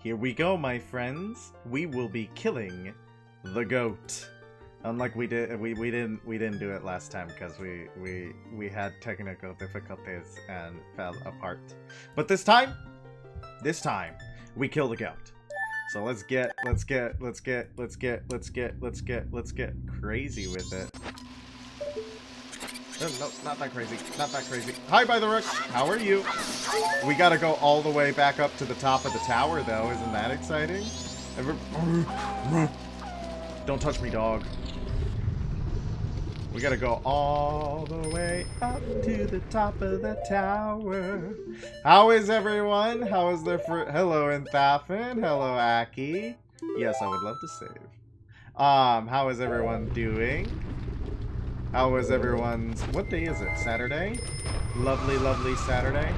Here we go, my friends. We will be killing the goat. Unlike we didn't do it last time because we had technical difficulties and fell apart. But this time we kill the goat. So let's get crazy with it. No, not that crazy. Not that crazy. Hi, by the Rook. How are you? We gotta go all the way back up to the top of the tower, though. Isn't that exciting? Don't touch me, dog. We gotta go all the way up to the top of the tower. How is everyone? How is their fruit? Hello, Enthafin. Hello, Aki. Yes, I would love to save. How is everyone doing? How was everyone's... What day is it? Saturday? Lovely, lovely Saturday.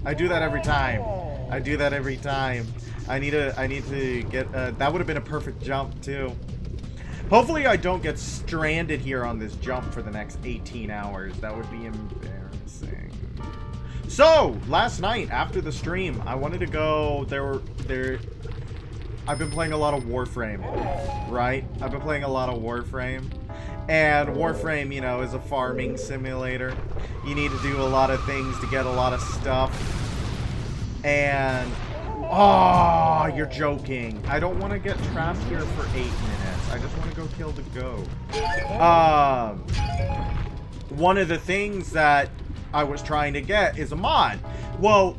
I do that every time. I do that every time. I need to get... that would have been a perfect jump, too. Hopefully I don't get stranded here on this jump for the next 18 hours. That would be embarrassing. So, last night, after the stream, I wanted to go... I've been playing a lot of Warframe, right? I've been playing a lot of Warframe. And Warframe, you know, is a farming simulator. You need to do a lot of things to get a lot of stuff. And... Oh, you're joking. I don't want to get trapped here for 8 minutes. I just want to go kill the goat. One of the things that I was trying to get is a mod. Well...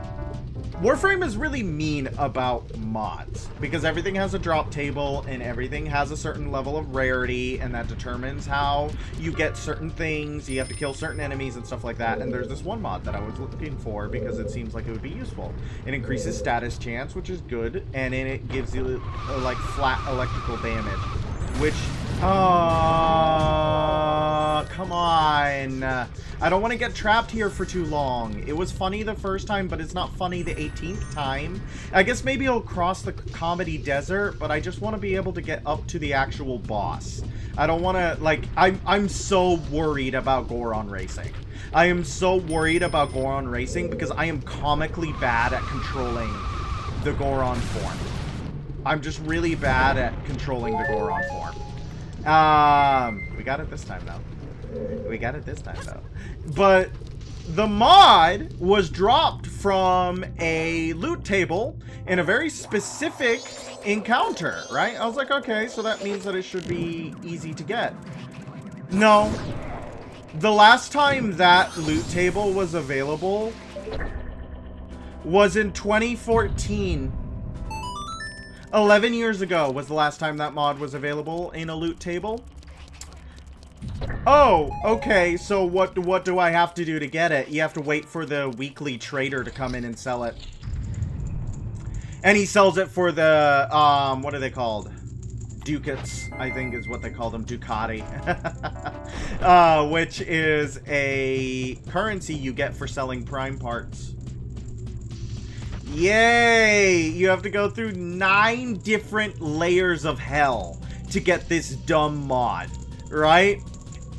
Warframe is really mean about mods because everything has a drop table and everything has a certain level of rarity, and that determines how you get certain things. You have to kill certain enemies and stuff like that. And there's this one mod that I was looking for because it seems like it would be useful. It increases status chance, which is good, and then it gives you like flat electrical damage, which come on. I don't want to get trapped here for too long. It was funny the first time, but it's not funny the 18th time. I guess maybe I'll cross the comedy desert, but I just want to be able to get up to the actual boss. I don't want to, like, I'm so worried about Goron racing. I am so worried about Goron racing because I am comically bad at controlling the Goron form. I'm just really bad at controlling the Goron form. We got it this time, though. We got it this time, though. But the mod was dropped from a loot table in a very specific encounter, right? I was like, okay, so that means that it should be easy to get. No. The last time that loot table was available was in 2014. 11 years ago was the last time that mod was available in a loot table. Oh, okay, so what do I have to do to get it? You have to wait for the weekly trader to come in and sell it. And he sells it for the, what are they called? Ducats, I think is what they call them, Ducati. Which is a currency you get for selling prime parts. Yay! You have to go through 9 different layers of hell to get this dumb mod, right?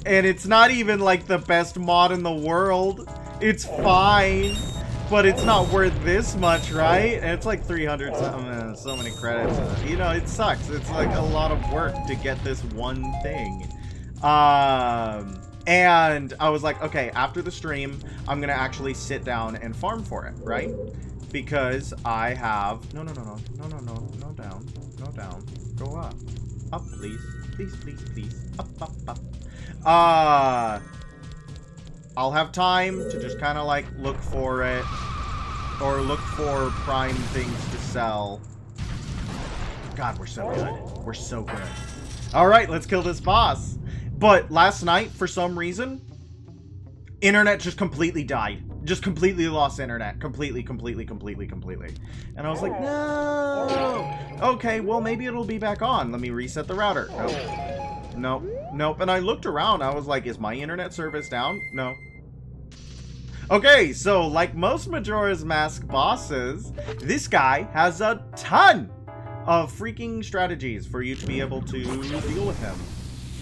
And it's not even like the best mod in the world. It's fine, but it's not worth this much, right? And it's like 300 something, so many credits. You know, it sucks. It's like a lot of work to get this one thing. And I was like, okay, after the stream, I'm gonna actually sit down and farm for it, right? Because I have... No down. No down. Go up. Up, please. Please. Up. I'll have time to just kind of like look for it. Or look for prime things to sell. God, we're so good. We're so good. Alright, let's kill this boss. But last night, for some reason, internet just completely died. Just completely lost internet. Completely. And I was like, no. Okay, well, maybe it'll be back on. Let me reset the router. Nope. And I looked around. I was like, is my internet service down? No. Okay, so like most Majora's Mask bosses, this guy has a ton of freaking strategies for you to be able to deal with him.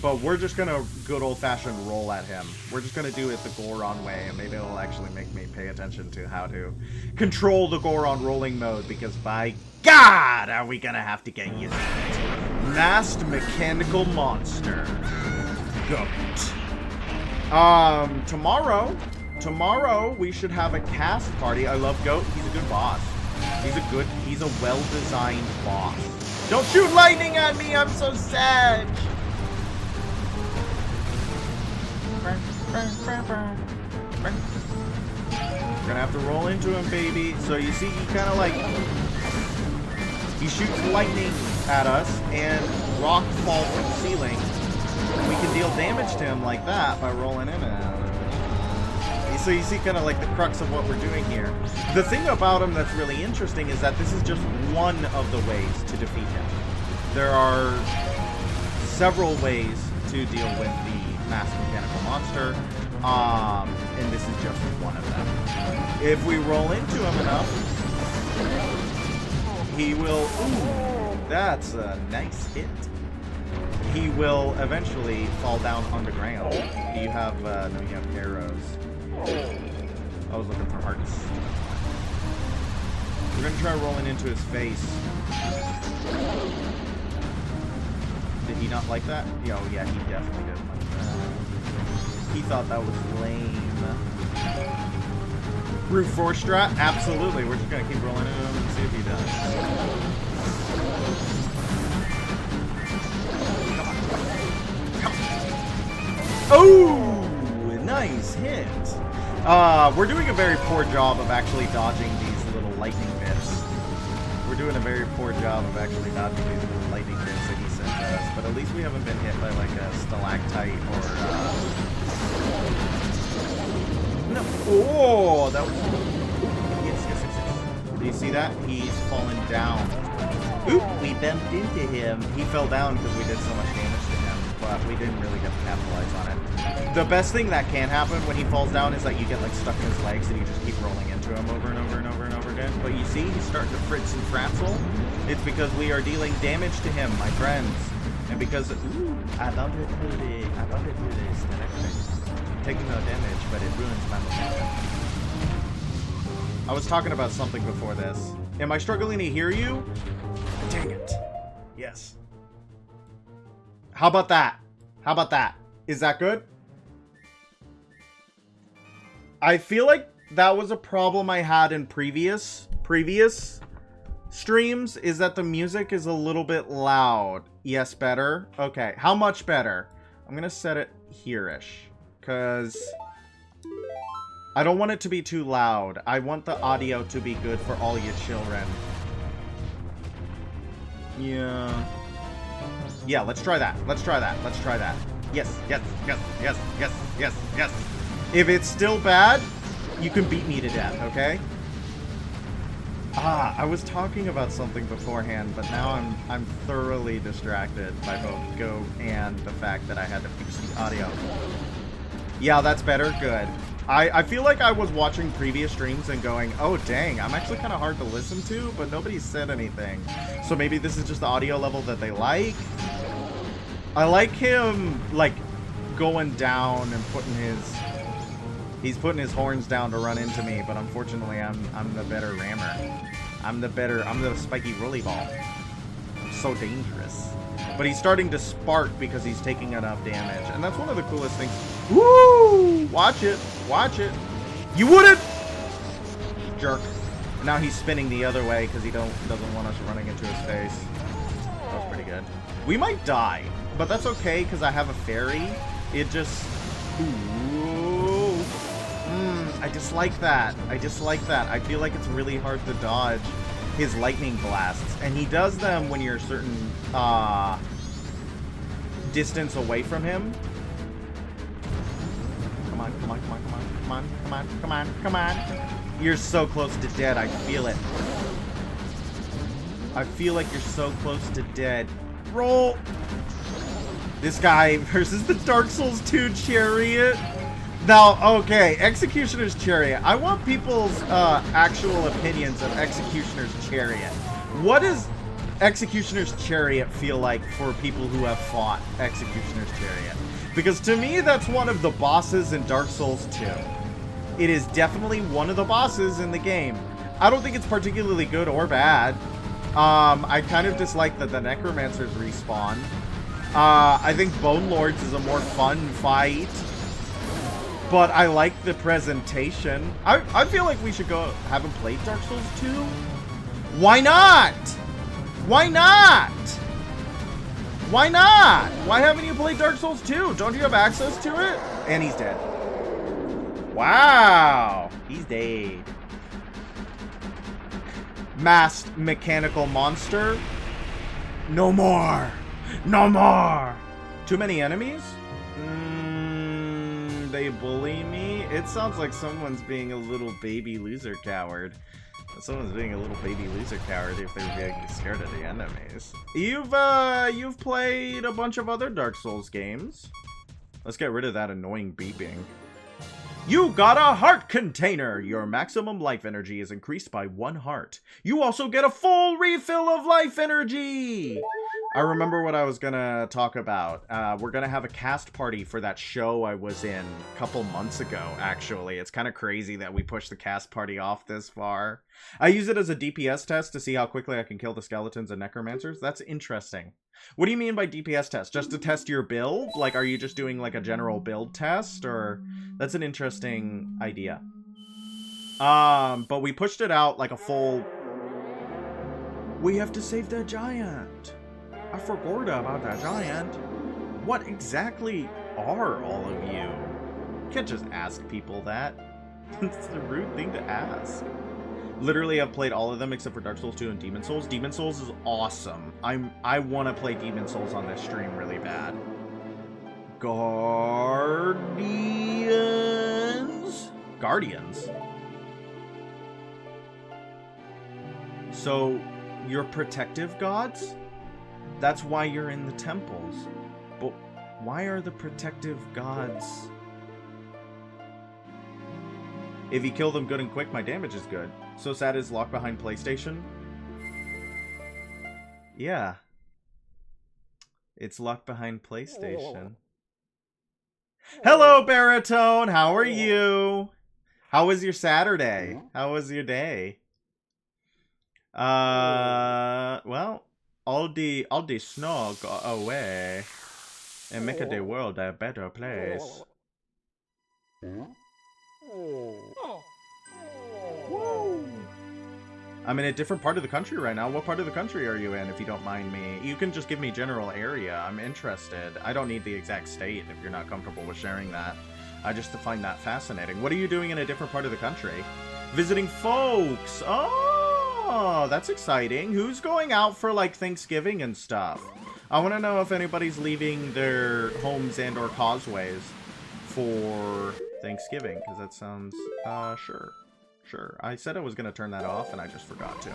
But we're just gonna good old-fashioned roll at him. We're just gonna do it the Goron way, and maybe it'll actually make me pay attention to how to control the Goron rolling mode, because by God, are we gonna have to get used to it. Masked mechanical monster. Goht. Tomorrow we should have a cast party. I love Goht. He's a good boss. He's a well-designed boss. Don't shoot lightning at me, I'm so sad. We're gonna have to roll into him, baby. So you see, he kind of like, he shoots lightning at us and rock falls from the ceiling. We can deal damage to him like that by rolling in him. So you see kind of like the crux of what we're doing here. The thing about him that's really interesting is that this is just one of the ways to defeat him. There are several ways to deal with the masked mechanical monster, and this is just one of them. If we roll into him enough, he will, ooh, that's a nice hit. He will eventually fall down on the ground. Do you have, no, you have arrows. I was looking for hearts. We're gonna try rolling into his face. Did he not like that? Oh yeah, he definitely didn't like that. He thought that was lame. Brute force strat? Absolutely. We're just gonna keep rolling into him and see if he does. Oh, nice hit. We're doing a very poor job of actually dodging these little lightning bits. We're doing a very poor job of actually dodging these little lightning bits that he sent us, but at least we haven't been hit by like a stalactite or, no. Oh, that was, yes. Do you see that? He's fallen down. Oop, we bumped into him. He fell down because we did so much damage to him, but we didn't really get to capitalize on it. The best thing that can happen when he falls down is that you get like stuck in his legs and you just keep rolling into him over and over and over and over again. But you see, he's starting to fritz and frazzle. It's because we are dealing damage to him, my friends. And because, ooh, I love it to this. Taking no damage, but it ruins my momentum. I was talking about something before this. Am I struggling to hear you? Dang it. Yes. How about that? How about that? Is that good? I feel like that was a problem I had in previous streams, is that the music is a little bit loud. Yes, better? Okay, how much better? I'm gonna set it here-ish, because I don't want it to be too loud. I want the audio to be good for all you children. Yeah. Yeah, let's try that. Let's try that. Let's try that. Yes. If it's still bad, you can beat me to death, okay? I was talking about something beforehand, but now I'm thoroughly distracted by both Goht and the fact that I had to fix the audio. Yeah, that's better. Good. I feel like I was watching previous streams and going, oh dang, I'm actually kind of hard to listen to, but nobody said anything. So maybe this is just the audio level that they like. I like him, like, going down and putting his... He's putting his horns down to run into me, but unfortunately I'm the better rammer. I'm the spiky rolly ball. I'm so dangerous. But he's starting to spark because he's taking enough damage. And that's one of the coolest things. Woo! Watch it. Watch it. You wouldn't! Jerk. And now he's spinning the other way because he doesn't want us running into his face. That was pretty good. We might die, but that's okay because I have a fairy. It just... Ooh. I dislike that. I dislike that. I feel like it's really hard to dodge his lightning blasts. And he does them when you're a certain distance away from him. Come on, come on, come on, come on, come on, come on, come on, come on. You're so close to dead. I feel it. I feel like you're so close to dead. Roll! This guy versus the Dark Souls 2 Chariot. Now, okay, Executioner's Chariot. I want people's actual opinions of Executioner's Chariot. What is... Executioner's Chariot feel like for people who have fought Executioner's Chariot? Because to me, that's one of the bosses in Dark Souls 2. It is definitely one of the bosses in the game. I don't think it's particularly good or bad. I kind of dislike that the Necromancers respawn. I think Bone Lords is a more fun fight. But I like the presentation. I feel like we should go... Haven't played Dark Souls 2? Why not? Why not? Why not? Why haven't you played Dark Souls 2? Don't you have access to it? And he's dead. Wow. He's dead. Masked mechanical monster. No more. No more. Too many enemies? They bully me? It sounds like someone's being a little baby loser coward. Someone's being a little baby loser coward if they're being scared of the enemies. You've played a bunch of other Dark Souls games. Let's get rid of that annoying beeping. You got a heart container! Your maximum life energy is increased by 1 heart. You also get a full refill of life energy! I remember what I was gonna talk about. We're gonna have a cast party for that show I was in a couple months ago, actually. It's kind of crazy that we pushed the cast party off this far. I use it as a DPS test to see how quickly I can kill the skeletons and necromancers. That's interesting. What do you mean by DPS test? Just to test your build? Like, are you just doing like a general build test? Or... That's an interesting idea. But we pushed it out like a full... We have to save the giant. I forgot about that giant. What exactly are all of you? You can't just ask people that. It's a rude thing to ask. Literally, I've played all of them except for Dark Souls 2 and Demon Souls. Demon Souls is awesome. I want to play Demon Souls on this stream really bad. Guardians? So, you're protective gods? That's why you're in the temples. But why are the protective gods... If you kill them good and quick, my damage is good. So sad is locked behind PlayStation? Yeah. It's locked behind PlayStation. Hello, Baritone! How are you? How was your Saturday? How was your day? Well, all the snow go away and make the world a better place. I'm in a different part of the country right now. What part of the country are you in, if you don't mind me? You can just give me general area. I'm interested. I don't need the exact state if you're not comfortable with sharing that. I just find that fascinating. What are you doing in a different part of the country? Visiting folks. Oh, that's exciting. Who's going out for, like, Thanksgiving and stuff? I want to know if anybody's leaving their homes and or causeways for Thanksgiving, because that sounds, sure. Sure. I said I was going to turn that off, and I just forgot to.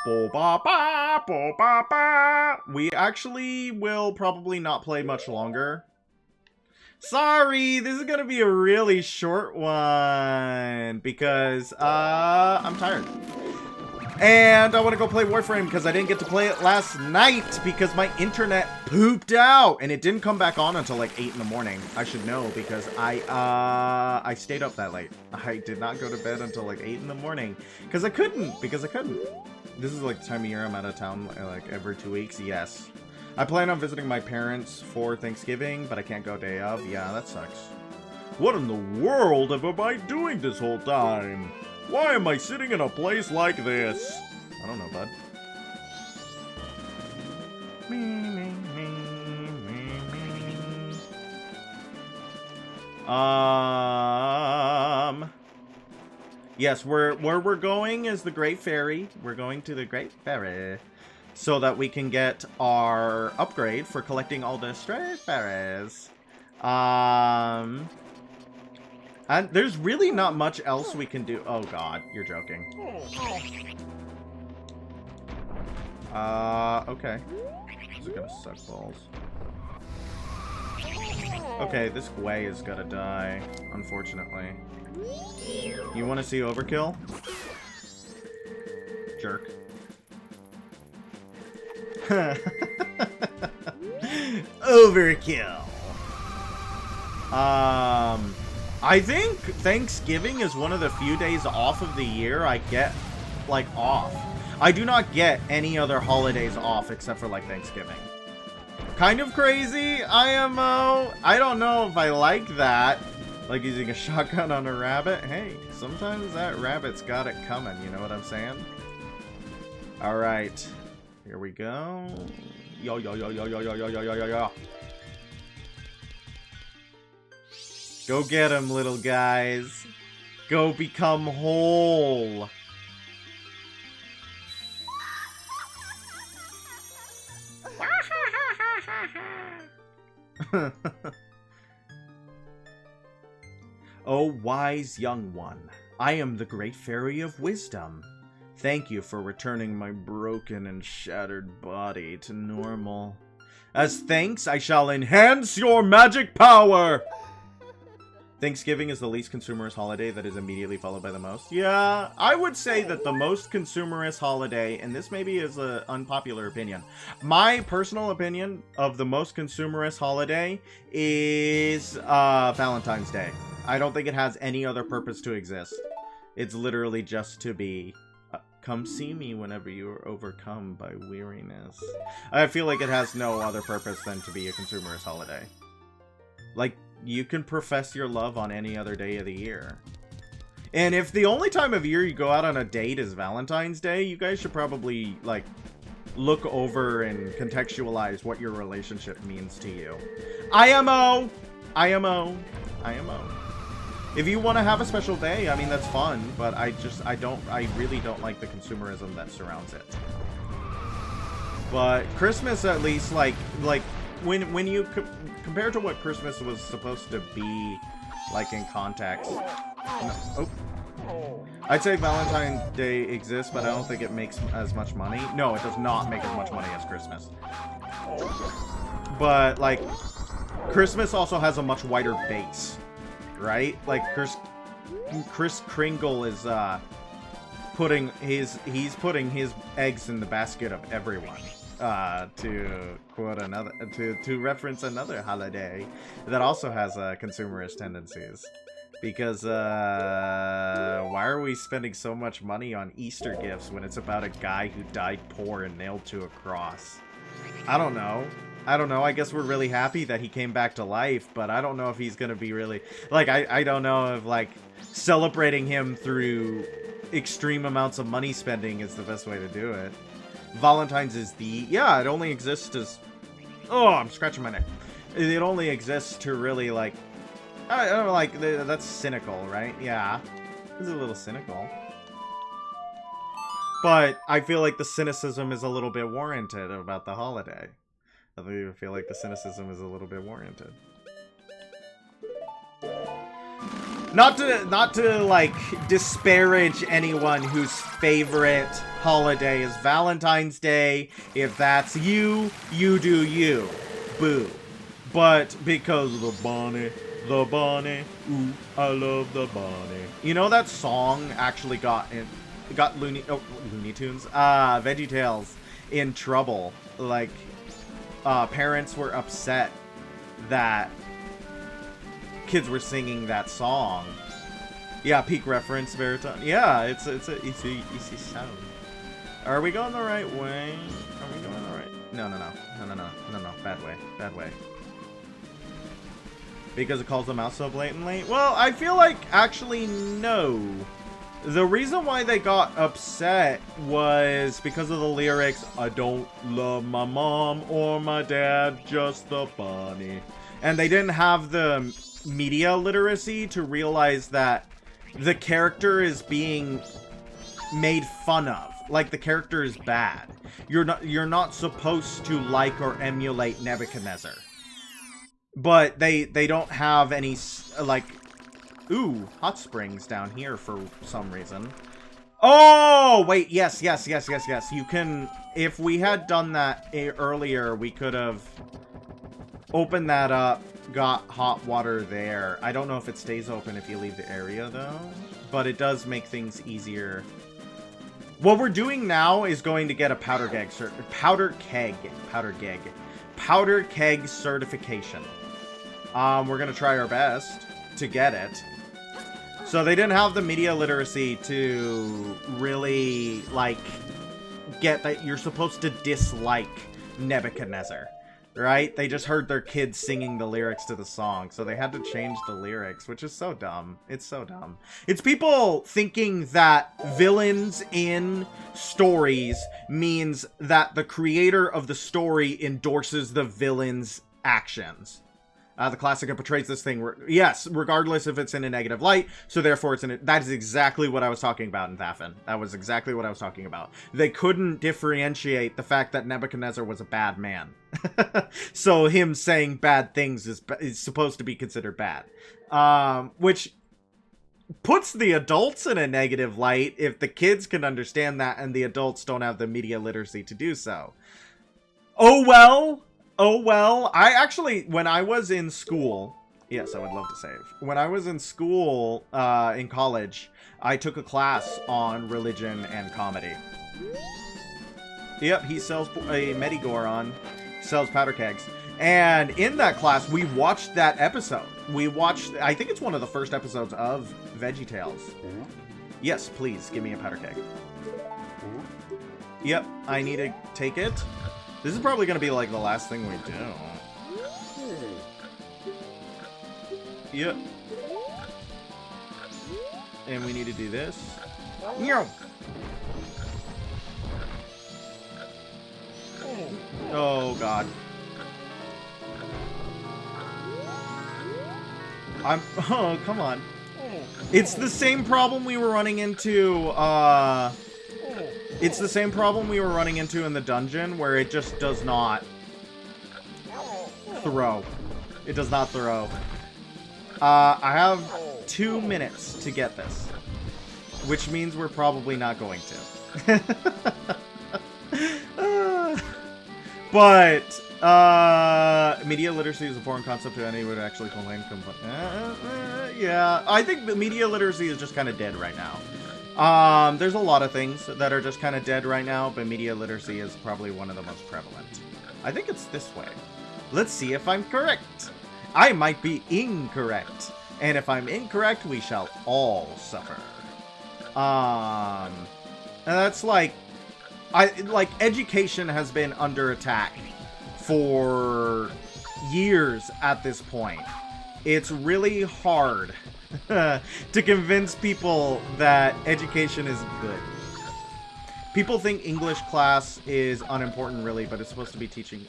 Bo-ba-ba, bo-ba-ba. We actually will probably not play much longer. Sorry, this is going to be a really short one, because, I'm tired. And I want to go play Warframe because I didn't get to play it last night because my internet pooped out and it didn't come back on until like 8 in the morning. I should know because I stayed up that late. I did not go to bed until like 8 in the morning because I couldn't. This is like the time of year I'm out of town like every 2 weeks. Yes. I plan on visiting my parents for Thanksgiving, but I can't go day of. Yeah, that sucks. What in the world am I doing this whole time? Why am I sitting in a place like this? I don't know, bud. Yes, where we're going is the Great Ferry. We're going to the Great Ferry so that we can get our upgrade for collecting all the stray fairies. And there's really not much else we can do. Oh god, you're joking. Okay. This is gonna suck balls. Okay, this Gwei is gonna die, unfortunately. You wanna see overkill? Jerk. Overkill. I think Thanksgiving is one of the few days off of the year I get, like, off. I do not get any other holidays off except for, like, Thanksgiving. Kind of crazy, IMO. I don't know if I like that. Like using a shotgun on a rabbit. Hey, sometimes that rabbit's got it coming, you know what I'm saying? Alright. Here we go. Yo, yo, yo, yo, yo, yo, yo, yo, yo, yo, yo. Go get him, little guys. Go become whole. Oh, wise young one, I am the great fairy of wisdom. Thank you for returning my broken and shattered body to normal. As thanks, I shall enhance your magic power! Thanksgiving is the least consumerist holiday that is immediately followed by the most. Yeah, I would say that the most consumerist holiday, and this maybe is an unpopular opinion, my personal opinion of the most consumerist holiday is Valentine's Day. I don't think it has any other purpose to exist. It's literally just to be, come see me whenever you are overcome by weariness. I feel like it has no other purpose than to be a consumerist holiday. Like, you can profess your love on any other day of the year. And if the only time of year you go out on a date is Valentine's Day, you guys should probably, like, look over and contextualize what your relationship means to you. IMO! IMO! IMO. If you want to have a special day, I mean, that's fun, but I really don't like the consumerism that surrounds it. But Christmas, at least, like when you compare to what Christmas was supposed to be, like, in context. Oh. I'd say Valentine's Day exists, but I don't think it makes as much money. No, it does not make as much money as Christmas. But, like, Christmas also has a much wider base, right? Like, Kris Kringle is, putting his eggs in the basket of everyone. To quote another, to reference another holiday that also has consumerist tendencies. Because why are we spending so much money on Easter gifts when it's about a guy who died poor and nailed to a cross? I don't know. I guess we're really happy that he came back to life, but I don't know if he's gonna be really, like, I don't know if, like, celebrating him through extreme amounts of money spending is the best way to do it. Valentine's is it only exists as, oh, I'm scratching my neck. It only exists to really, like, I don't know, like, that's cynical, right? Yeah, it's a little cynical. But I feel like the cynicism is a little bit warranted about the holiday. I feel like the cynicism is a little bit warranted. Not to like disparage anyone whose favorite holiday is Valentine's Day. If that's you, you do you. Boo. But because of the bunny, ooh, I love the bunny. You know that song actually got Looney Tunes, VeggieTales in trouble. Like, parents were upset that kids were singing that song. Yeah, peak reference, Baritone. Yeah, it's a sound. Are we going the right way? Are we going the right? No. Bad way. Because it calls them out so blatantly? Well, I feel like, actually, no. The reason why they got upset was because of the lyrics, I don't love my mom or my dad, just the bunny. And they didn't have the media literacy to realize that the character is being made fun of. Like, the character is bad. You're not supposed to like or emulate Nebuchadnezzar. But they don't have any, like, ooh, hot springs down here for some reason. Oh, wait, yes. You can, if we had done that earlier, we could have opened that up, got hot water there. I don't know if it stays open if you leave the area, though. But it does make things easier. What we're doing now is going to get a powder keg certification. We're gonna try our best to get it. So they didn't have the media literacy to really, like, get that you're supposed to dislike Nebuchadnezzar, right? They just heard their kids singing the lyrics to the song, so they had to change the lyrics, which is so dumb. It's so dumb. It's people thinking that villains in stories means that the creator of the story endorses the villain's actions. The classic portrays this thing, yes, regardless if it's in a negative light, so therefore it's in a... That is exactly what I was talking about in Thafin. That was exactly what I was talking about. They couldn't differentiate the fact that Nebuchadnezzar was a bad man. So him saying bad things is supposed to be considered bad. Which puts the adults in a negative light if the kids can understand that and the adults don't have the media literacy to do so. Oh well! Oh, well, I actually, when I was in school, yes, I would love to save. When I was in school, in college, I took a class on religion and comedy. Yep, he sells a Medigoron, sells powder kegs. And in that class, we watched that episode. We watched, I think it's one of the first episodes of VeggieTales. Yes, please, give me a powder keg. Yep, I need to take it. This is probably going to be, like, the last thing we do. Yep. And we need to do this. Oh, God. Oh, come on. It's the same problem we were running into, It's the same problem we were running into in the dungeon, where it just does not throw. It does not throw. I have 2 minutes to get this, which means we're probably not going to. But, media literacy is a foreign concept to anyone who actually complain. Yeah, I think the media literacy is just kind of dead right now. There's a lot of things that are just kind of dead right now, but media literacy is probably one of the most prevalent. I think it's this way. Let's see if I'm correct. I might be incorrect. And if I'm incorrect, we shall all suffer. And that's like... education has been under attack for years at this point. It's really hard to convince people that education is good. People think English class is unimportant, really, but it's supposed to be teaching.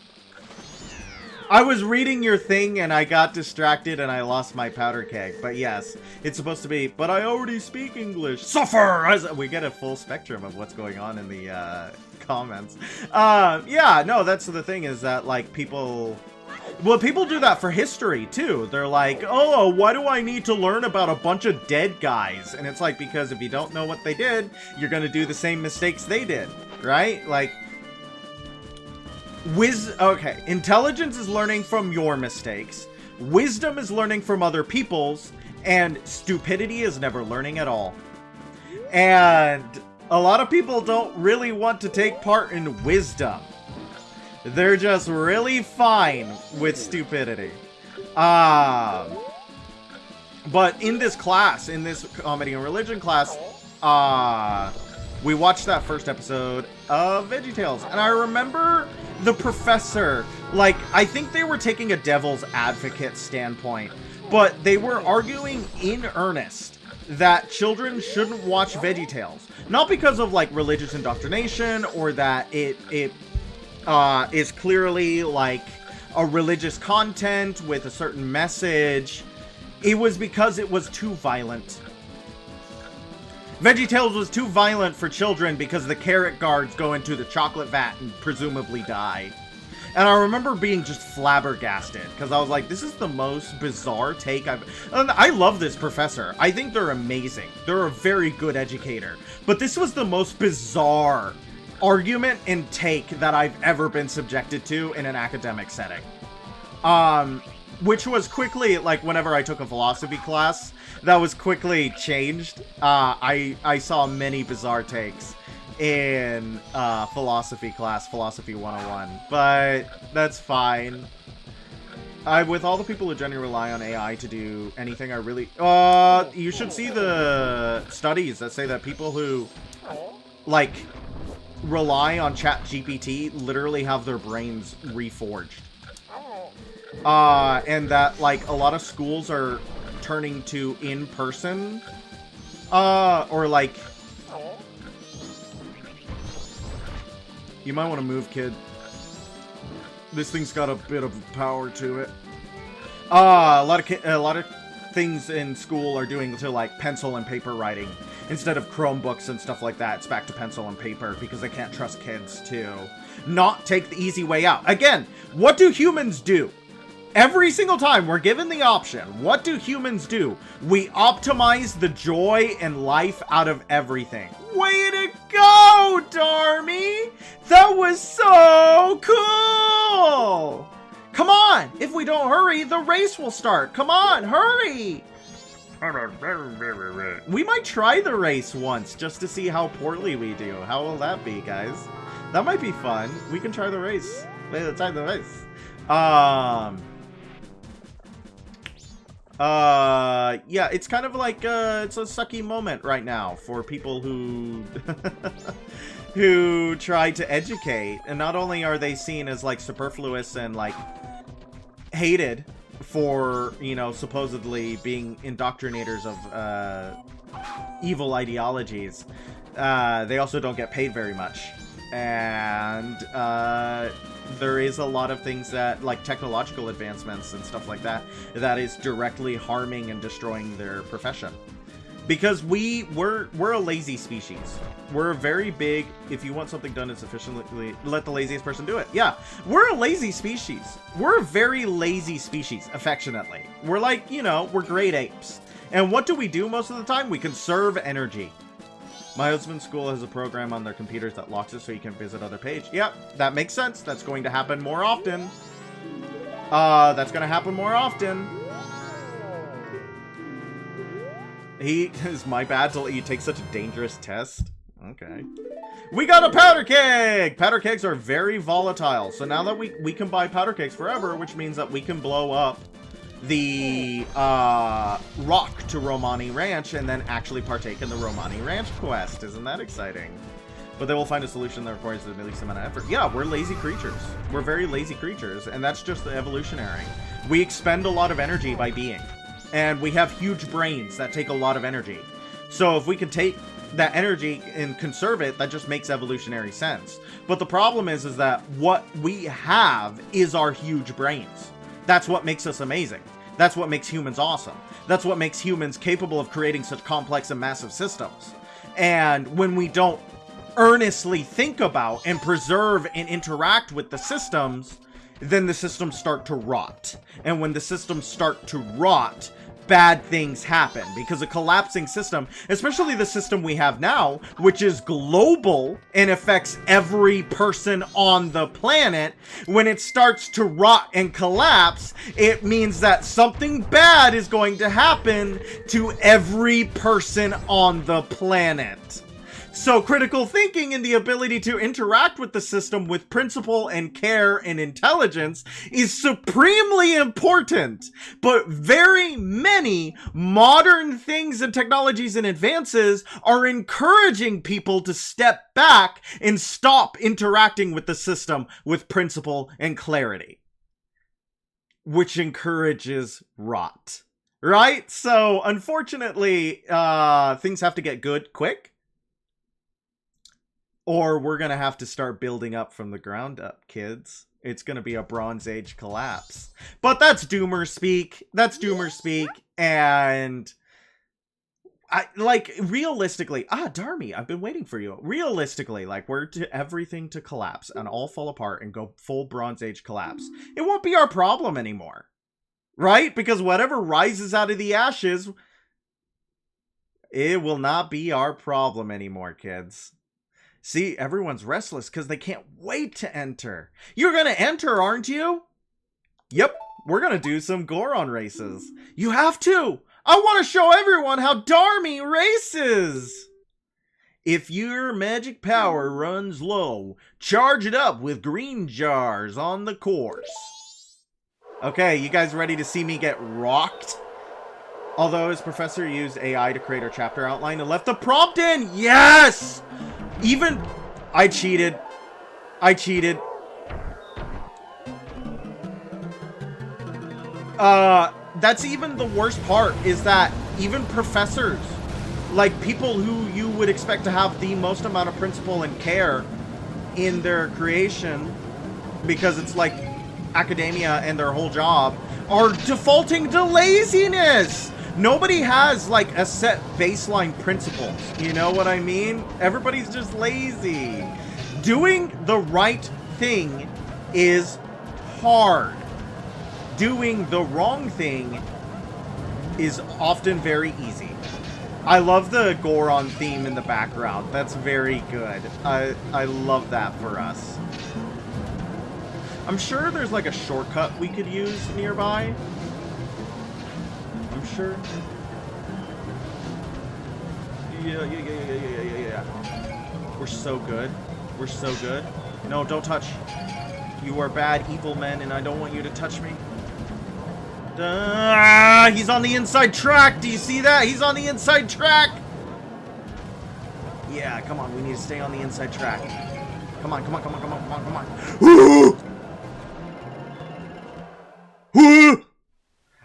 I was reading your thing and I got distracted and I lost my powder keg. But yes, it's supposed to be, but I already speak English. Suffer! As we get a full spectrum of what's going on in the comments. Yeah, no, that's the thing is that, like, people... Well, people do that for history, too. They're like, oh, why do I need to learn about a bunch of dead guys? And it's like, because if you don't know what they did, you're going to do the same mistakes they did, right? Like, okay, intelligence is learning from your mistakes. Wisdom is learning from other people's. And stupidity is never learning at all. And a lot of people don't really want to take part in wisdom. They're just really fine with stupidity. But in this class, in this comedy and religion class, we watched that first episode of VeggieTales. And I remember the professor, like, I think they were taking a devil's advocate standpoint, but they were arguing in earnest that children shouldn't watch VeggieTales. Not because of, like, religious indoctrination or that it is clearly like a religious content with a certain message. It was because it was too violent. VeggieTales was too violent for children because the carrot guards go into the chocolate vat and presumably die. And I remember being just flabbergasted because I was like, this is the most bizarre take I've... And I love this professor. I think they're amazing. They're a very good educator. But this was the most bizarre argument and take that I've ever been subjected to in an academic setting. Which was quickly, like, whenever I took a philosophy class, that was quickly changed. I saw many bizarre takes. in philosophy class, Philosophy 101. But that's fine. With all the people who generally rely on AI to do anything, I really... you should see the studies that say that people who, like, rely on ChatGPT literally have their brains reforged. And that, like, a lot of schools are turning to in-person, or, like... You might want to move, kid. This thing's got a bit of power to it. A lot of things in school are doing to like pencil and paper writing instead of Chromebooks and stuff like that. It's back to pencil and paper because they can't trust kids to not take the easy way out. Again, what do humans do? Every single time we're given the option, what do humans do? We optimize the joy and life out of everything. Way to go, Darmy! That was so cool! Come on! If we don't hurry, the race will start. Come on, hurry! We might try the race once, just to see how poorly we do. How will that be, guys? That might be fun. We can try the race. Let's try the race. Yeah, it's kind of like, it's a sucky moment right now for people who, who try to educate. And not only are they seen as, like, superfluous and, like, hated for, you know, supposedly being indoctrinators of, evil ideologies, they also don't get paid very much. And, there is a lot of things that, like technological advancements and stuff like that, that is directly harming and destroying their profession. Because we're a lazy species. We're very big, if you want something done as efficiently, let the laziest person do it. Yeah, we're a lazy species. We're a very lazy species, affectionately. We're like, you know, we're great apes. And what do we do most of the time? We conserve energy. My husband's school has a program on their computers that locks it so you can visit other pages. Yep, that makes sense. That's going to happen more often. That's going to happen more often. Is my bad to let you take such a dangerous test? Okay. We got a powder keg! Powder kegs are very volatile. So now that we can buy powder kegs forever, which means that we can blow up the rock to Romani Ranch and then actually partake in the Romani Ranch quest. Isn't that exciting? But they will find a solution that requires the least amount of effort. Yeah, we're lazy creatures. We're very lazy creatures, and that's just evolutionary. We expend a lot of energy by being, and we have huge brains that take a lot of energy. So if we can take that energy and conserve it, that just makes evolutionary sense. But the problem is that what we have is our huge brains. That's what makes us amazing. That's what makes humans awesome. That's what makes humans capable of creating such complex and massive systems. And when we don't earnestly think about and preserve and interact with the systems, then the systems start to rot. And when the systems start to rot, bad things happen, because a collapsing system, especially the system we have now, which is global and affects every person on the planet, when it starts to rot and collapse, it means that something bad is going to happen to every person on the planet. So critical thinking and the ability to interact with the system with principle and care and intelligence is supremely important. But very many modern things and technologies and advances are encouraging people to step back and stop interacting with the system with principle and clarity, which encourages rot. Right? So unfortunately, things have to get good quick. Or we're going to have to start building up from the ground up, kids. It's going to be a Bronze Age collapse. But that's Doomer speak. That's Doomer speak. And realistically, Darmy, I've been waiting for you. Realistically, we're to everything to collapse and all fall apart and go full Bronze Age collapse. It won't be our problem anymore. Right? Because whatever rises out of the ashes, it will not be our problem anymore, kids. See, everyone's restless because they can't wait to enter. You're going to enter, aren't you? Yep, we're going to do some Goron races. You have to. I want to show everyone how Darmy races. If your magic power runs low, charge it up with green jars on the course. Okay, you guys ready to see me get rocked? Although his professor used AI to create our chapter outline and left the prompt in! Yes! Even... I cheated. I cheated. That's even the worst part, is that even professors, like people who you would expect to have the most amount of principle and care in their creation, because it's like academia and their whole job, are defaulting to laziness. Nobody has like a set baseline principles. You know what I mean? Everybody's just lazy. Doing the right thing is hard. Doing the wrong thing is often very easy. I love the Goron theme in the background. That's very good. I love that for us. I'm sure there's like a shortcut we could use nearby. I'm sure. Yeah. We're so good. We're so good. No, don't touch. You are bad, evil men, and I don't want you to touch me. He's on the inside track. Do you see that? He's on the inside track. Yeah, come on. We need to stay on the inside track. Come on, come on, come on, come on, come on, come on.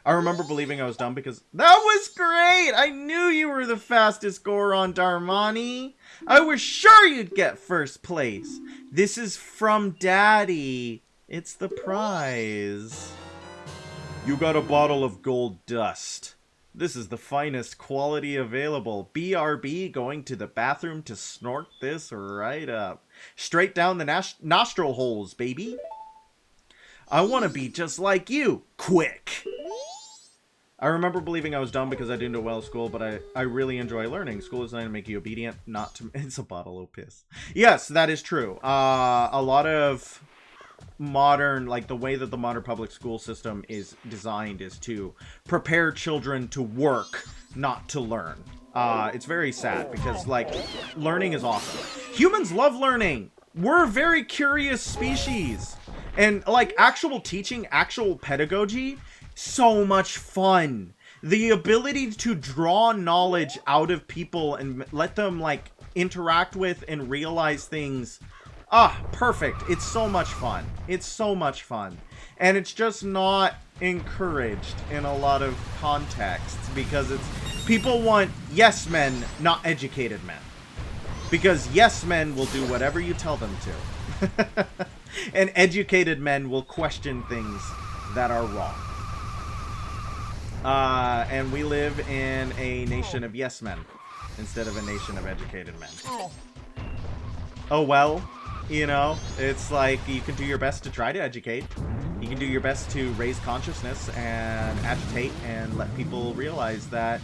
I remember believing I was dumb because that was great. I knew you were the fastest Goron, Darmani. I was sure you'd get first place. This is from Daddy. It's the prize. You got a bottle of gold dust. This is the finest quality available. BRB going to the bathroom to snort this right up. Straight down the nostril holes, baby. I want to be just like you. Quick. I remember believing I was dumb because I didn't do well at school, but I really enjoy learning. School is designed to make you obedient, not to... It's a bottle of piss. Yes, that is true. A lot of modern, like the way that the modern public school system is designed is to prepare children to work, not to learn. It's very sad because, like, learning is awesome. Humans love learning. We're a very curious species. And, like, actual teaching, actual pedagogy... So much fun. The ability to draw knowledge out of people and let them like interact with and realize things. Perfect. It's so much fun. It's so much fun. And it's just not encouraged in a lot of contexts because it's people want yes men, not educated men. Because yes men will do whatever you tell them to. And educated men will question things that are wrong. And we live in a nation of yes men instead of a nation of educated men. Oh well, you know, it's like you can do your best to try to educate. You can do your best to raise consciousness and agitate and let people realize that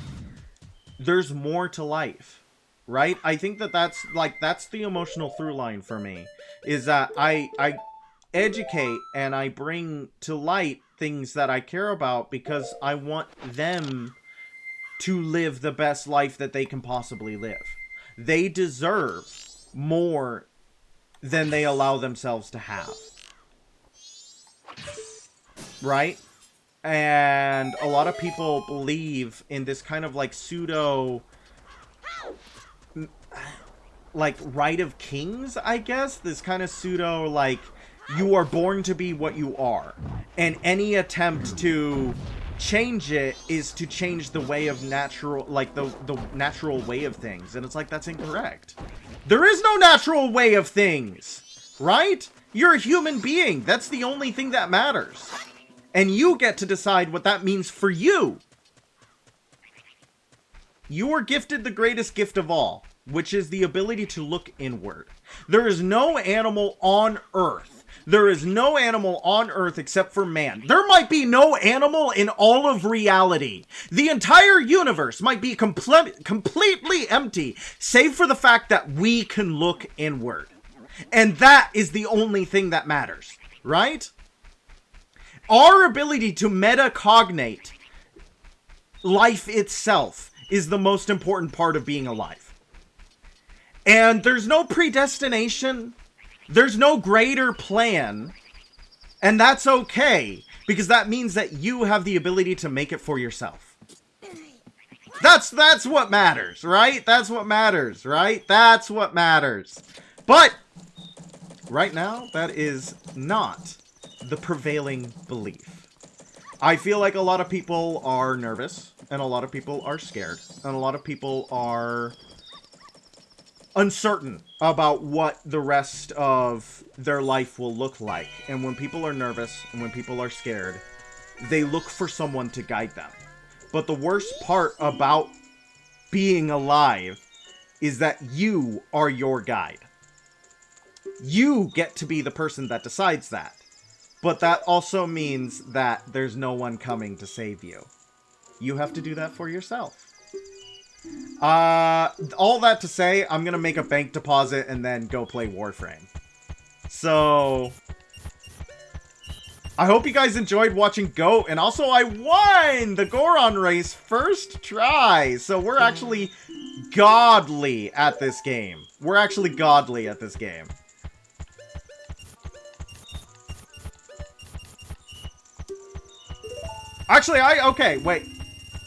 there's more to life, right? I think that that's the emotional through line for me, is that I educate and I bring to light things that I care about because I want them to live the best life that they can possibly live. They deserve more than they allow themselves to have. Right? And a lot of people believe in this kind of like pseudo like right of kings, I guess. This kind of pseudo like you are born to be what you are. And any attempt to change it is to change the way of natural, like the natural way of things. And it's like, that's incorrect. There is no natural way of things, right? You're a human being. That's the only thing that matters. And you get to decide what that means for you. You are gifted the greatest gift of all, which is the ability to look inward. There is no animal on Earth. There is no animal on Earth except for man. There might be no animal in all of reality. The entire universe might be completely empty, save for the fact that we can look inward. And that is the only thing that matters, right? Our ability to metacognate life itself is the most important part of being alive. And there's no predestination. There's no greater plan. And that's okay, because that means that you have the ability to make it for yourself. That's what matters, right? That's what matters, right? That's what matters. But right now, that is not the prevailing belief. I feel like a lot of people are nervous, and a lot of people are scared, and a lot of people are uncertain about what the rest of their life will look like. And when people are nervous and when people are scared, they look for someone to guide them. But the worst part about being alive is that you are your guide. You get to be the person that decides that. But that also means that there's no one coming to save you. You have to do that for yourself. All that to say, I'm gonna make a bank deposit and then go play Warframe. So, I hope you guys enjoyed watching Goht, and also I won the Goron race first try. So we're actually godly at this game. We're actually godly at this game. Actually, okay, wait.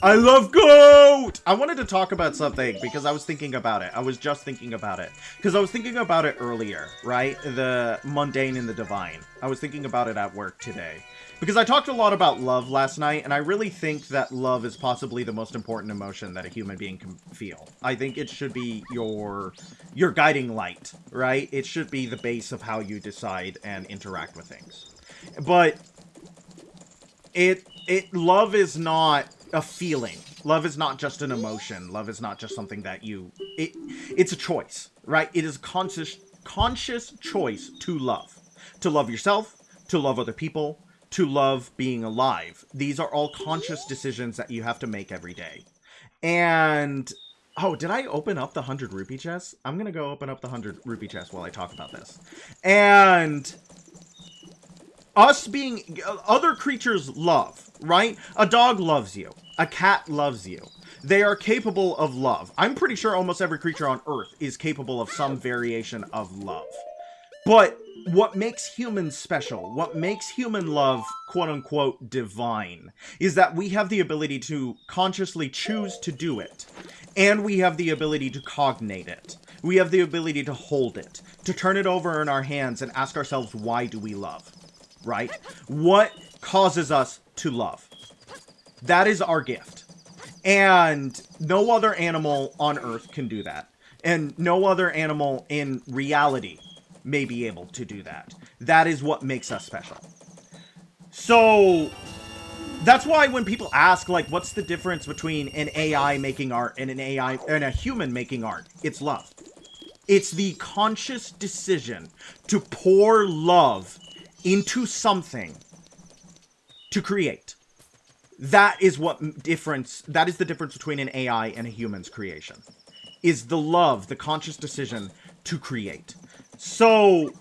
I love Goht! I wanted to talk about something because I was thinking about it. I was just thinking about it. Because I was thinking about it earlier, right? The mundane and the divine. I was thinking about it at work today. Because I talked a lot about love last night, and I really think that love is possibly the most important emotion that a human being can feel. I think it should be your guiding light, right? It should be the base of how you decide and interact with things. But love is not a feeling. Love is not just an emotion. Love is not just something that it's a choice, right? It is a conscious choice to love. To love yourself, to love other people, to love being alive. These are all conscious decisions that you have to make every day. And, oh, did I open up the 100 rupee chest? I'm gonna go open up the 100 rupee chest while I talk about this. And us being, other creatures love, right? A dog loves you. A cat loves you. They are capable of love. I'm pretty sure almost every creature on Earth is capable of some variation of love. But what makes humans special, what makes human love, quote-unquote, divine, is that we have the ability to consciously choose to do it. And we have the ability to cognate it. We have the ability to hold it, to turn it over in our hands and ask ourselves, why do we love? Right? What causes us to love? That is our gift. And no other animal on Earth can do that. And no other animal in reality may be able to do that. That is what makes us special. So, that's why when people ask, like, what's the difference between an AI making art and a human making art? It's love. It's the conscious decision to pour love into something to create. That is the difference between an AI and a human's creation. Is the love, the conscious decision to create. So,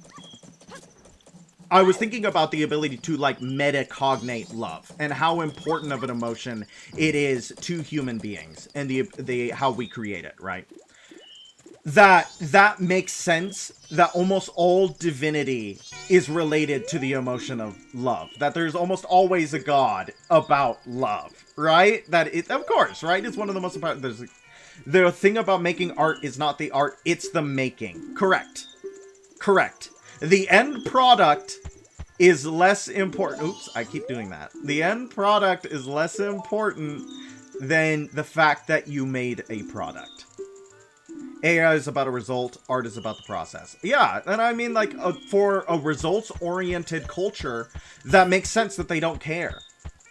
I was thinking about the ability to, like, metacognate love, and how important of an emotion it is to human beings, and how we create it, right? That makes sense, that almost all divinity is related to the emotion of love. That there's almost always a god about love, right? Of course, right? It's one of the most important. The thing about making art is not the art, it's the making. Correct. The end product is less important. Oops, I keep doing that. The end product is less important than the fact that you made a product. AI is about a result, art is about the process. Yeah, and I mean, like, for a results-oriented culture, that makes sense that they don't care,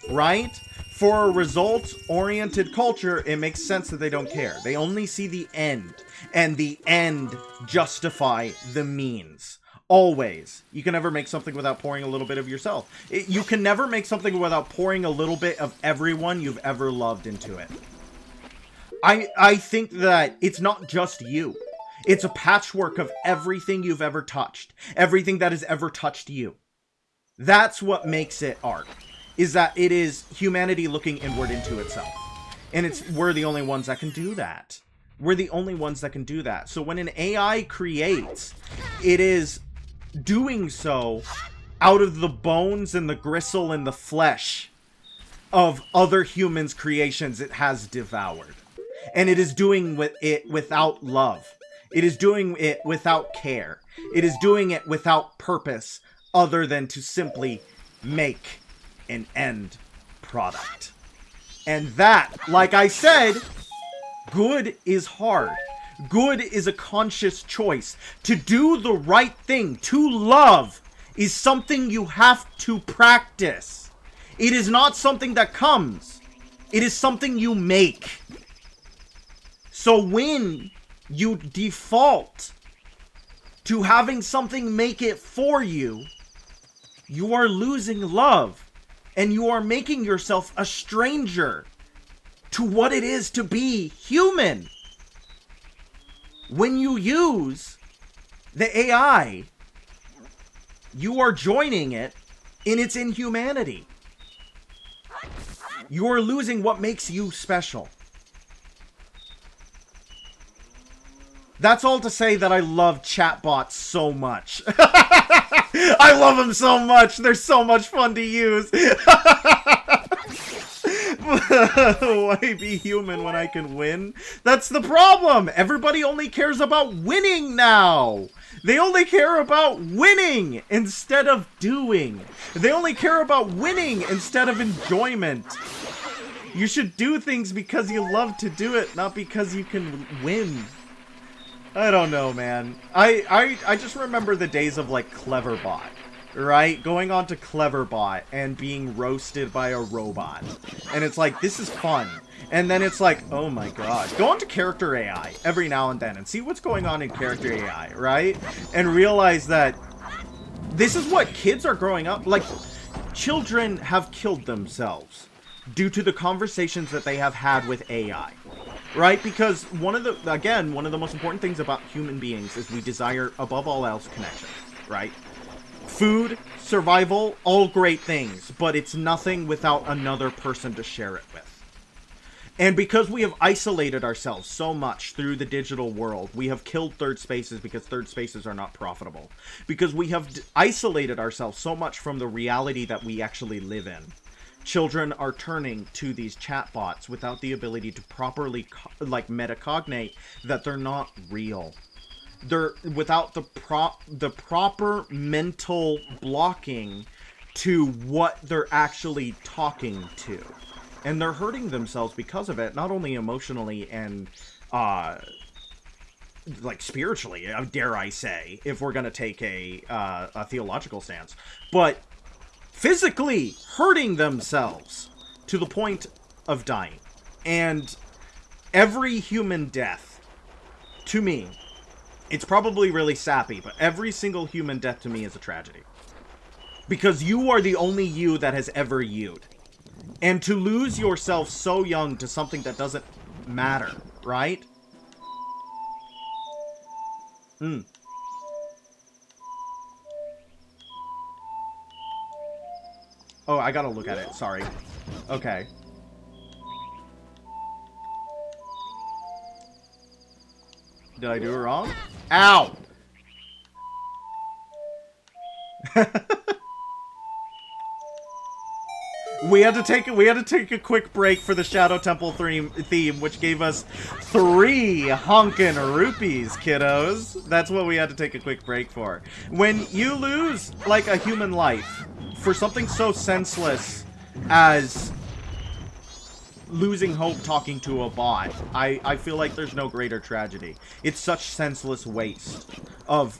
right? For a results-oriented culture, it makes sense that they don't care. They only see the end, and the end justify the means. Always. You can never make something without pouring a little bit of yourself. You can never make something without pouring a little bit of everyone you've ever loved into it. I think that it's not just you. It's a patchwork of everything you've ever touched. Everything that has ever touched you. That's what makes it art. Is that it is humanity looking inward into itself. And we're the only ones that can do that. We're the only ones that can do that. So when an AI creates, it is doing so out of the bones and the gristle and the flesh of other humans' creations it has devoured. And it is doing it without love. It is doing it without care. It is doing it without purpose other than to simply make an end product. And that, like I said, good is hard. Good is a conscious choice. To do the right thing, to love, is something you have to practice. It is not something that comes. It is something you make. So when you default to having something make it for you, you are losing love. And you are making yourself a stranger to what it is to be human. When you use the AI, you are joining it in its inhumanity. You are losing what makes you special. That's all to say that I love chatbots so much. I love them so much. They're so much fun to use. Why be human when I can win? That's the problem. Everybody only cares about winning now. They only care about winning instead of doing. They only care about winning instead of enjoyment. You should do things because you love to do it, not because you can win. I don't know, man. I just remember the days of, like, Cleverbot, right? Going on to Cleverbot and being roasted by a robot. And it's like, this is fun. And then it's like, oh my gosh. Go on to Character AI every now and then and see what's going on in Character AI, right? And realize that this is what kids are growing up. Like, children have killed themselves due to the conversations that they have had with AI. Right? Because one of the most important things about human beings is we desire, above all else, connection. Right? Food, survival, all great things. But it's nothing without another person to share it with. And because we have isolated ourselves so much through the digital world, we have killed third spaces because third spaces are not profitable. Because we have isolated ourselves so much from the reality that we actually live in. Children are turning to these chatbots without the ability to properly, metacognate that they're not real. They're without the proper mental blocking to what they're actually talking to. And they're hurting themselves because of it, not only emotionally and, spiritually, dare I say, if we're gonna take a theological stance, but physically hurting themselves to the point of dying. And every human death, to me, it's probably really sappy, but every single human death to me is a tragedy. Because you are the only you that has ever you'd. And to lose yourself so young to something that doesn't matter, right? Oh, I gotta look at it. Sorry. Okay. Did I do it wrong? Ow! We had to take a quick break for the Shadow Temple theme, which gave us 3 honkin' rupees, kiddos. That's what we had to take a quick break for. When you lose, like, a human life for something so senseless as losing hope talking to a bot, I feel like there's no greater tragedy. It's such senseless waste of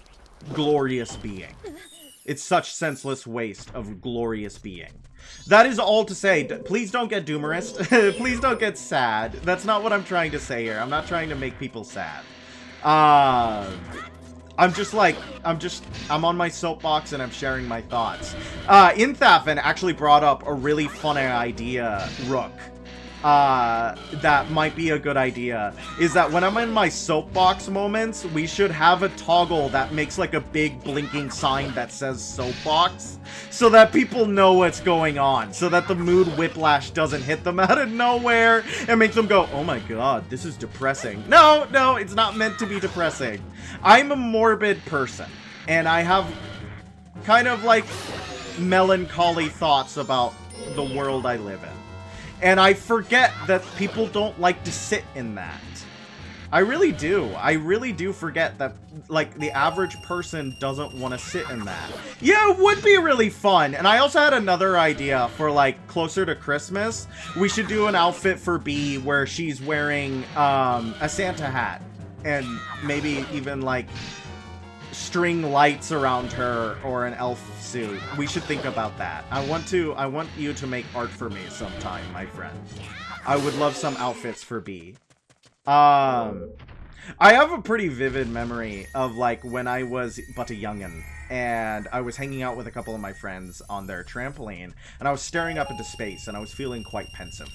glorious being. It's such senseless waste of glorious being. That is all to say. Please don't get doomerist. Please don't get sad. That's not what I'm trying to say here. I'm not trying to make people sad. I'm on my soapbox and I'm sharing my thoughts. Inthafin actually brought up a really funny idea, Rook. that might be a good idea is that when I'm in my soapbox moments, we should have a toggle that makes like a big blinking sign that says soapbox so that people know what's going on, so that the mood whiplash doesn't hit them out of nowhere and make them go, oh my god, this is depressing. No, it's not meant to be depressing. I'm a morbid person and I have kind of like melancholy thoughts about the world I live in. And I forget that people don't like to sit in that. I really do. I really do forget that, like, the average person doesn't want to sit in that. Yeah, it would be really fun. And I also had another idea for, like, closer to Christmas. We should do an outfit for Bea where she's wearing a Santa hat. And maybe even, like, string lights around her or an elf suit. We should think about that. I want you to make art for me sometime, my friend. I would love some outfits for Bea. I have a pretty vivid memory of like when I was but a youngin' and I was hanging out with a couple of my friends on their trampoline and I was staring up into space and I was feeling quite pensive.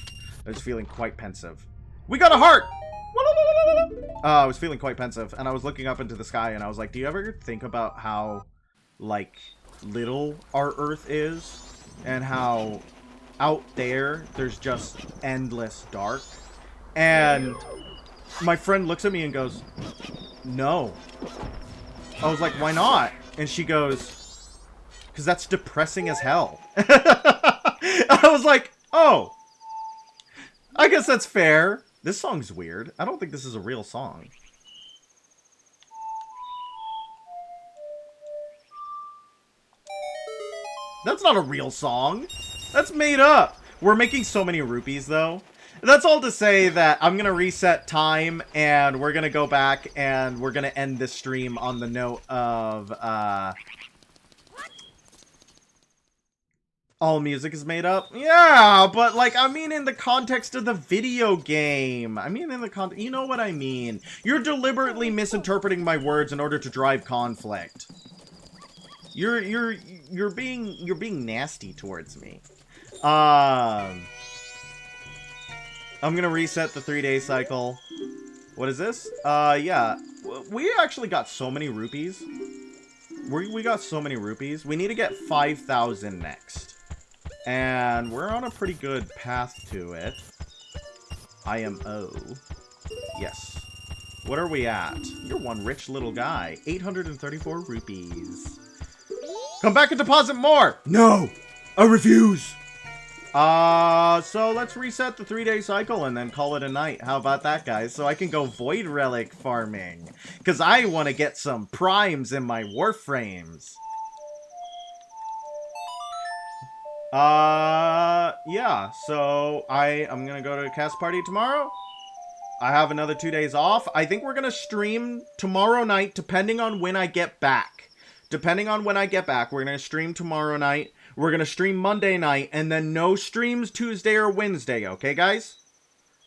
We got a heart! I was feeling quite pensive, and I was looking up into the sky, and I was like, do you ever think about how, like, little our Earth is? And how out there's just endless dark? And my friend looks at me and goes, no. I was like, why not? And she goes, because that's depressing as hell. I was like, oh. I guess that's fair. This song's weird. I don't think this is a real song. That's not a real song. That's made up. We're making so many rupees, though. That's all to say that I'm going to reset time, and we're going to go back, and we're going to end this stream on the note of, all music is made up? Yeah, but, like, I mean in the context of the video game. I mean in the you know what I mean. You're deliberately misinterpreting my words in order to drive conflict. You're being nasty towards me. I'm gonna reset the 3-day cycle. What is this? Yeah. We actually got so many rupees. We got so many rupees. We need to get 5,000 next. And we're on a pretty good path to it. IMO. Yes. What are we at? You're one rich little guy. 834 rupees. Come back and deposit more! No! I refuse! So let's reset the 3-day cycle and then call it a night. How about that, guys? So I can go Void Relic farming. Because I want to get some primes in my Warframes. Yeah, so I'm gonna go to a cast party tomorrow. I have another 2 days off. I think we're gonna stream tomorrow night, depending on when I get back. We're gonna stream tomorrow night. We're gonna stream Monday night, and then no streams Tuesday or Wednesday, okay, guys?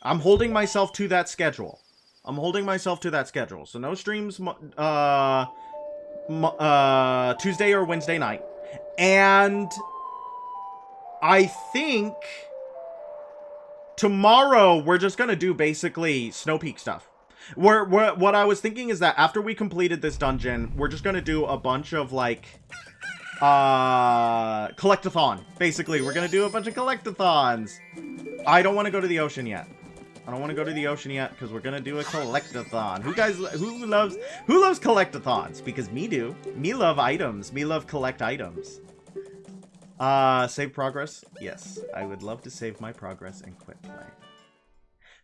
I'm holding myself to that schedule. So no streams, Tuesday or Wednesday night. And I think tomorrow we're just gonna do basically Snow Peak stuff. What I was thinking is that after we completed this dungeon, we're just gonna do a bunch of like collectathon. Basically, we're gonna do a bunch of collectathons. I don't want to go to the ocean yet. Because we're gonna do a collectathon. Who loves collectathons? Because me do. Me love items. Me love collect items. Save progress? Yes, I would love to save my progress and quit play.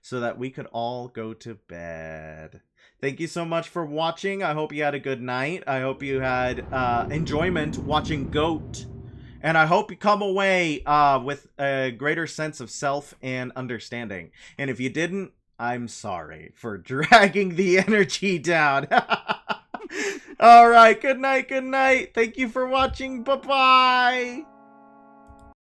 So that we could all go to bed. Thank you so much for watching. I hope you had a good night. I hope you had enjoyment watching Goht. And I hope you come away with a greater sense of self and understanding. And if you didn't, I'm sorry for dragging the energy down. Alright, good night. Thank you for watching. Bye-bye.